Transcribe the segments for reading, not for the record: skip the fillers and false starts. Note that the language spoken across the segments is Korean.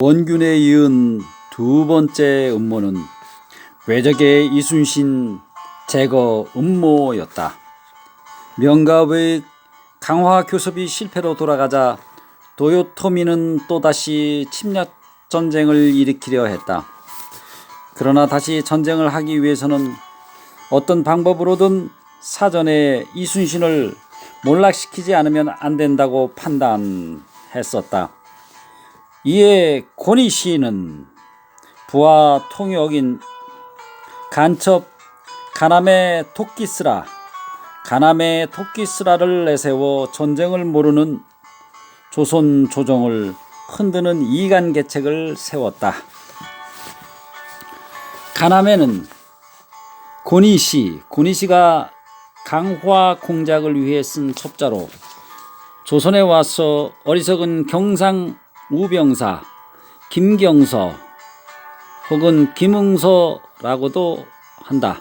원균에 이은 두 번째 음모는 외적의 이순신 제거 음모였다. 명가의 강화 교섭이 실패로 돌아가자 도요토미는 또다시 침략 전쟁을 일으키려 했다. 그러나 다시 전쟁을 하기 위해서는 어떤 방법으로든 사전에 이순신을 몰락시키지 않으면 안 된다고 판단했었다. 이에 고니시는 부하 통역인 간첩 가나메 토끼스라를 내세워 전쟁을 모르는 조선 조정을 흔드는 이간계책을 세웠다. 가나메는 고니시가 강화 공작을 위해 쓴 첩자로 조선에 와서 어리석은 경상우병사 김경서 혹은 김응서라고도 한다.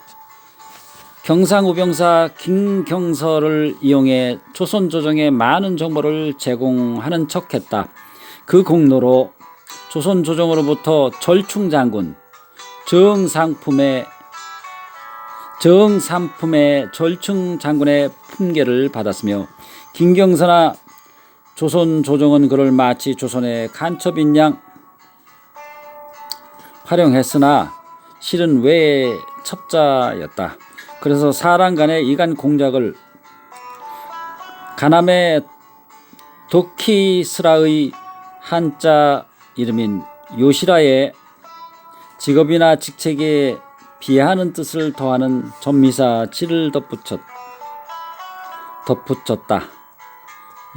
경상우병사 김경서를 이용해 조선 조정에 많은 정보를 제공하는 척했다. 그 공로로 조선 조정으로부터 절충장군 정삼품의 절충장군의 품계를 받았으며 김경서나 조선 조정은 그를 마치 조선의 간첩인 양 활용했으나 실은 외의 첩자였다. 그래서 사람 간의 이간 공작을 가나메 도키스라의 한자 이름인 요시라에 직업이나 직책에 비하하는 뜻을 더하는 전미사 질을 덧붙였다.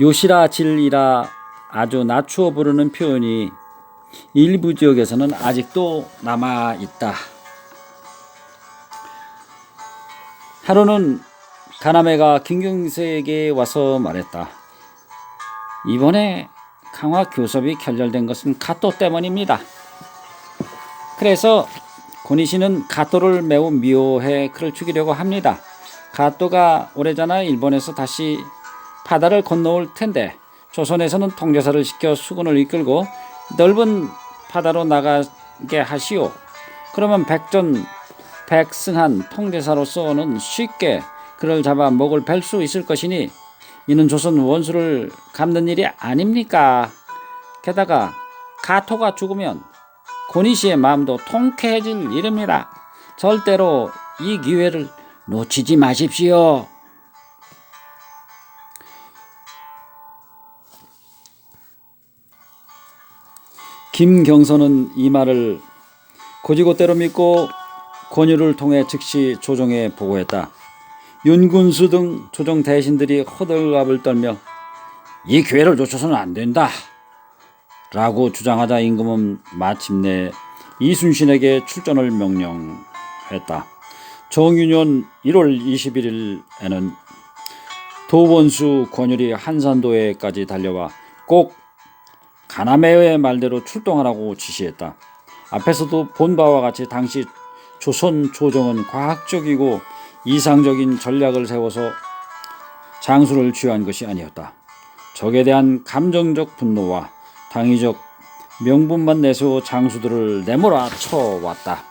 요시라 질이라 아주 낮추어 부르는 표현이 일부 지역에서는 아직도 남아있다. 하루는 가나메가 김경서에게 와서 말했다. 이번에 강화 교섭이 결렬된 것은 가토 때문입니다. 그래서 고니시는 가토를 매우 미워해 그를 죽이려고 합니다. 가토가 오래전에 일본에서 다시 바다를 건너올 텐데 조선에서는 통제사를 시켜 수군을 이끌고 넓은 바다로 나가게 하시오. 그러면 백승한 통제사로서는 쉽게 그를 잡아 목을 벨 수 있을 것이니 이는 조선 원수를 갚는 일이 아닙니까? 게다가 가토가 죽으면 고니시의 마음도 통쾌해질 일입니다. 절대로 이 기회를 놓치지 마십시오. 김경서는 이 말을 곧이곧대로 믿고 권유를 통해 즉시 조정에 보고했다. 윤군수 등 조정 대신들이 호들갑을 떨며 이 기회를 놓쳐서는 안 된다 라고 주장하자 임금은 마침내 이순신에게 출전을 명령했다. 정윤년 1월 21일에는 도원수 권율이 한산도에까지 달려와 꼭 가나메의 말대로 출동하라고 지시했다. 앞에서도 본 바와 같이 당시 조선 조정은 과학적이고 이상적인 전략을 세워서 장수를 취한 것이 아니었다. 적에 대한 감정적 분노와 당위적 명분만 내세워 장수들을 내몰아 쳐왔다.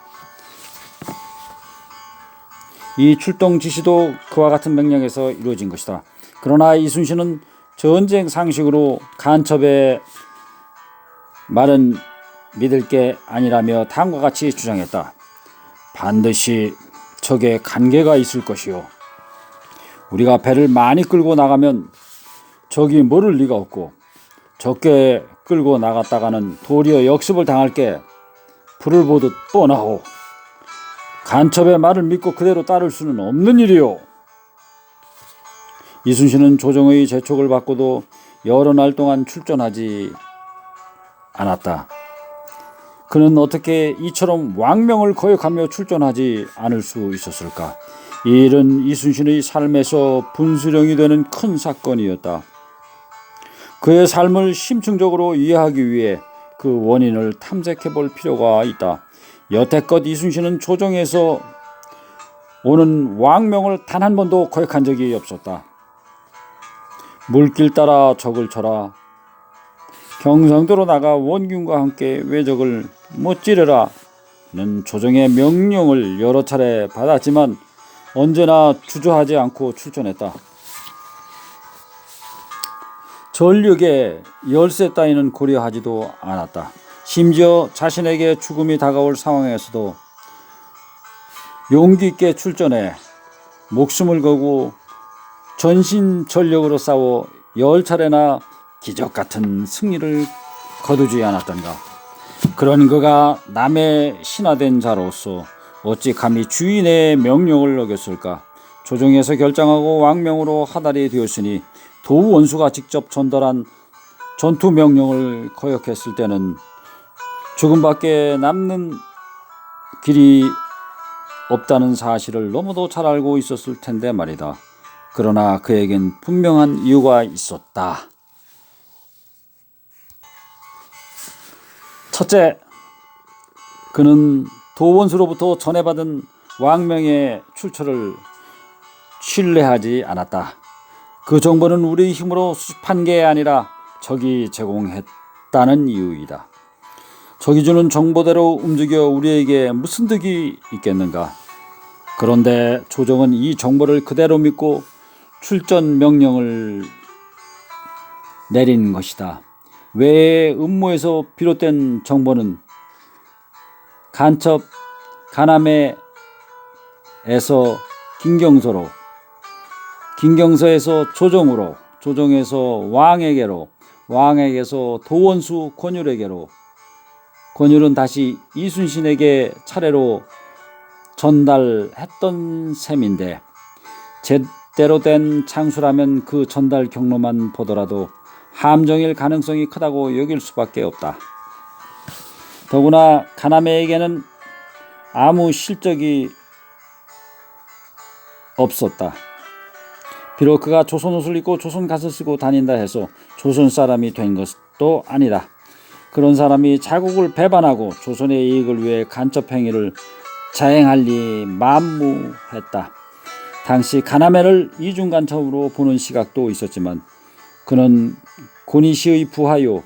이 출동 지시도 그와 같은 명령에서 이루어진 것이다. 그러나 이순신은 전쟁 상식으로 간첩의 말은 믿을 게 아니라며 다음과 같이 주장했다. 반드시 적에 관계가 있을 것이요. 우리가 배를 많이 끌고 나가면 적이 모를 리가 없고 적게 끌고 나갔다가는 도리어 역습을 당할 게 불을 보듯 뻔하오. 간첩의 말을 믿고 그대로 따를 수는 없는 일이오. 이순신은 조정의 재촉을 받고도 여러 날 동안 출전하지 않았다. 그는 어떻게 이처럼 왕명을 거역하며 출전하지 않을 수 있었을까? 이 일은 이순신의 삶에서 분수령이 되는 큰 사건이었다. 그의 삶을 심층적으로 이해하기 위해 그 원인을 탐색해 볼 필요가 있다. 여태껏 이순신은 조정에서 오는 왕명을 단 한 번도 거역한 적이 없었다. 물길 따라 적을 쳐라. 경상도로 나가 원균과 함께 왜적을 못 지르라는 조정의 명령을 여러 차례 받았지만 언제나 주저하지 않고 출전했다. 전력의 열세 따위는 고려하지도 않았다. 심지어 자신에게 죽음이 다가올 상황에서도 용기 있게 출전해 목숨을 걸고 전신전력으로 싸워 10차례나 기적같은 승리를 거두지 않았던가. 그런 그가 남의 신하된 자로서 어찌 감히 주인의 명령을 어겼을까. 조정에서 결정하고 왕명으로 하달이 되었으니 도우 원수가 직접 전달한 전투 명령을 거역했을 때는 죽음밖에 남는 길이 없다는 사실을 너무도 잘 알고 있었을 텐데 말이다. 그러나 그에겐 분명한 이유가 있었다. 첫째, 그는 도원수로부터 전해받은 왕명의 출처를 신뢰하지 않았다. 그 정보는 우리 힘으로 수집한 게 아니라 적이 제공했다는 이유이다. 적이 주는 정보대로 움직여 우리에게 무슨 득이 있겠는가? 그런데 조정은 이 정보를 그대로 믿고 출전 명령을 내린 것이다. 외의 음모에서 비롯된 정보는 간첩 가남에에서 김경서로, 김경서에서 조정으로, 조정에서 왕에게로, 왕에게서 도원수 권율에게로, 권율은 다시 이순신에게 차례로 전달했던 셈인데 제대로 된 창수라면 그 전달 경로만 보더라도 함정일 가능성이 크다고 여길 수밖에 없다. 더구나 가나메에게는 아무 실적이 없었다. 비록 그가 조선 옷을 입고 조선 갓을 쓰고 다닌다 해서 조선 사람이 된 것도 아니다. 그런 사람이 자국을 배반하고 조선의 이익을 위해 간첩 행위를 자행할 리 만무했다. 당시 가나메를 이중간첩으로 보는 시각도 있었지만 그는 고니시의 부하요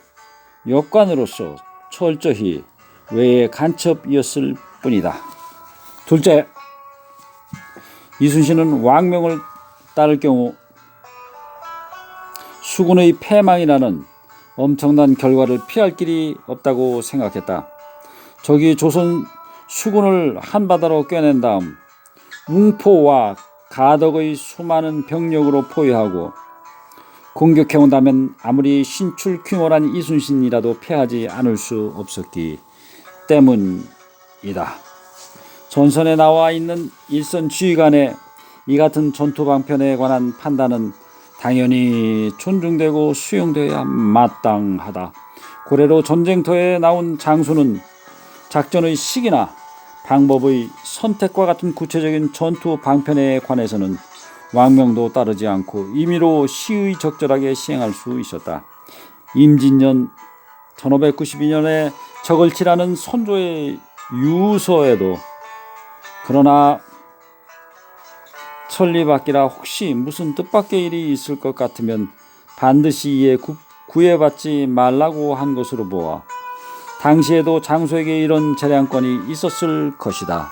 역관으로서 철저히 외의 간첩이었을 뿐이다. 둘째, 이순신은 왕명을 따를 경우 수군의 패망이라는 엄청난 결과를 피할 길이 없다고 생각했다. 적이 조선 수군을 한바다로 꿰낸 다음 웅포와 가덕의 수많은 병력으로 포위하고 공격해온다면 아무리 신출귀몰한 이순신이라도 패하지 않을 수 없었기 때문이다. 전선에 나와 있는 일선 지휘관의 이 같은 전투 방편에 관한 판단은 당연히 존중되고 수용되어야 마땅하다. 고래로 전쟁터에 나온 장수는 작전의 시기나 방법의 선택과 같은 구체적인 전투 방편에 관해서는 왕명도 따르지 않고 임의로 시의적절하게 시행할 수 있었다. 임진년 1592년에 적을 치라는 선조의 유서에도 그러나 천리밖이라 혹시 무슨 뜻밖의 일이 있을 것 같으면 반드시 이에 구애받지 말라고 한 것으로 보아 당시에도 장수에게 이런 재량권이 있었을 것이다.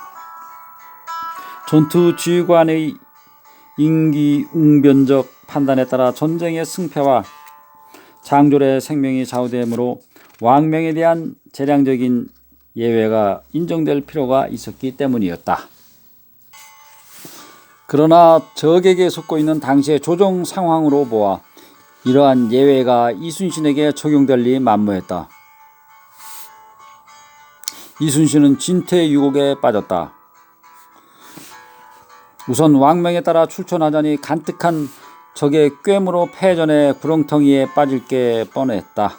전투 지휘관의 임기응변적 판단에 따라 전쟁의 승패와 장졸의 생명이 좌우되므로 왕명에 대한 재량적인 예외가 인정될 필요가 있었기 때문이었다. 그러나 적에게 속고 있는 당시의 조정 상황으로 보아 이러한 예외가 이순신에게 적용될 리 만무했다. 이순신은 진퇴유곡에 빠졌다. 우선 왕명에 따라 출전하자니 간특한 적의 꿰므로 패전의 구렁텅이에 빠질 게 뻔했다.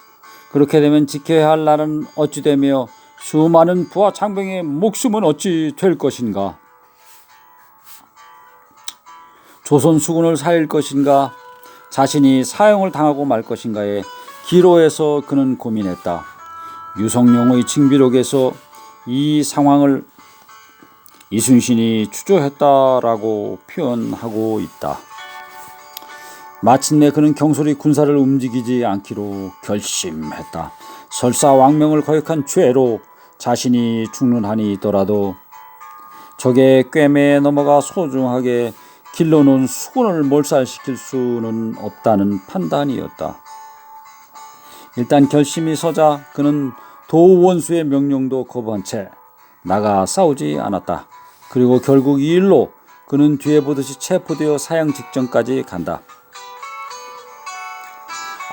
그렇게 되면 지켜야 할 날은 어찌 되며 수많은 부하 장병의 목숨은 어찌 될 것인가? 조선 수군을 살릴 것인가? 자신이 사형을 당하고 말 것인가에 기로에서 그는 고민했다. 유성룡의 징비록에서 이 상황을 이순신이 추조했다라고 표현하고 있다. 마침내 그는 경솔히 군사를 움직이지 않기로 결심했다. 설사 왕명을 거역한 죄로 자신이 죽는 한이 있더라도 적의 꿰매에 넘어가 소중하게 길러놓은 수군을 몰살시킬 수는 없다는 판단이었다. 일단 결심이 서자 그는 도원수의 명령도 거부한 채 나가 싸우지 않았다. 그리고 결국 이 일로 그는 뒤에 보듯이 체포되어 사형 직전까지 간다.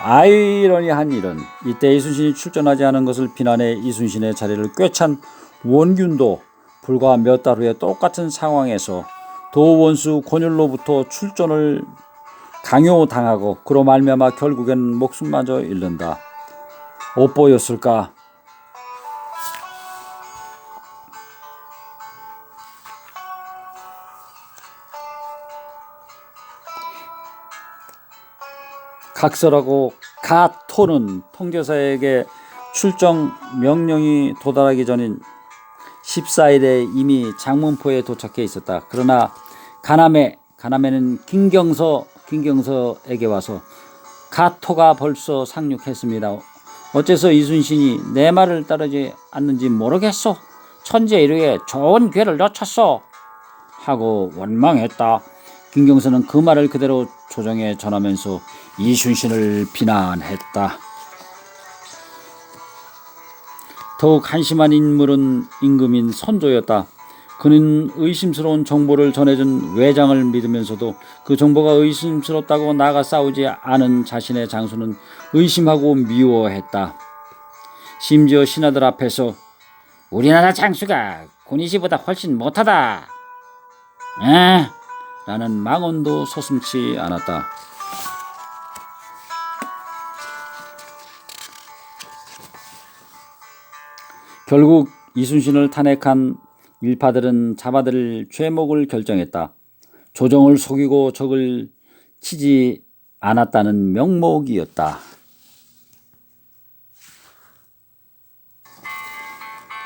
아이러니한 일은 이때 이순신이 출전하지 않은 것을 비난해 이순신의 자리를 꿰찬 원균도 불과 몇 달 후에 똑같은 상황에서 도원수 권율로부터 출전을 강요당하고 그로 말미암아 결국엔 목숨마저 잃는다. 업보였을까? 각설하고 가토는 통제사에게 출정 명령이 도달하기 전인 14일에 이미 장문포에 도착해 있었다. 그러나 가남에는 김경서에게 와서 가토가 벌써 상륙했습니다. 어째서 이순신이 내 말을 따르지 않는지 모르겠소. 천재 이루에 좋은 기회를 놓쳤소. 하고 원망했다. 김경서는 그 말을 그대로 조정에 전하면서 이순신을 비난했다. 더욱 한심한 인물은 임금인 선조였다. 그는 의심스러운 정보를 전해준 외장을 믿으면서도 그 정보가 의심스럽다고 나가 싸우지 않은 자신의 장수는 의심하고 미워했다. 심지어 신하들 앞에서 우리나라 장수가 군의시보다 훨씬 못하다 라는 망언도 서슴지 않았다. 결국 이순신을 탄핵한 일파들은 잡아들일 죄목을 결정했다. 조정을 속이고 적을 치지 않았다는 명목이었다.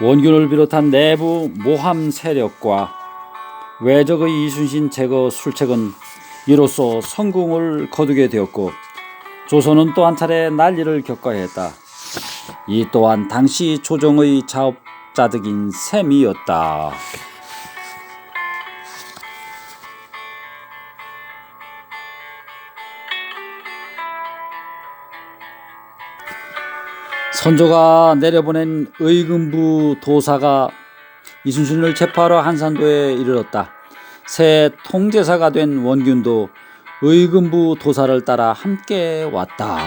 원균을 비롯한 내부 모함 세력과 외적의 이순신 제거 술책은 이로써 성공을 거두게 되었고 조선은 또 한 차례 난리를 겪어야 했다. 이 또한 당시 조정의 자업자득인 셈이었다. 선조가 내려보낸 의금부 도사가 이순신을 체포하러 한산도에 이르렀다. 새 통제사가 된 원균도 의금부 도사를 따라 함께 왔다.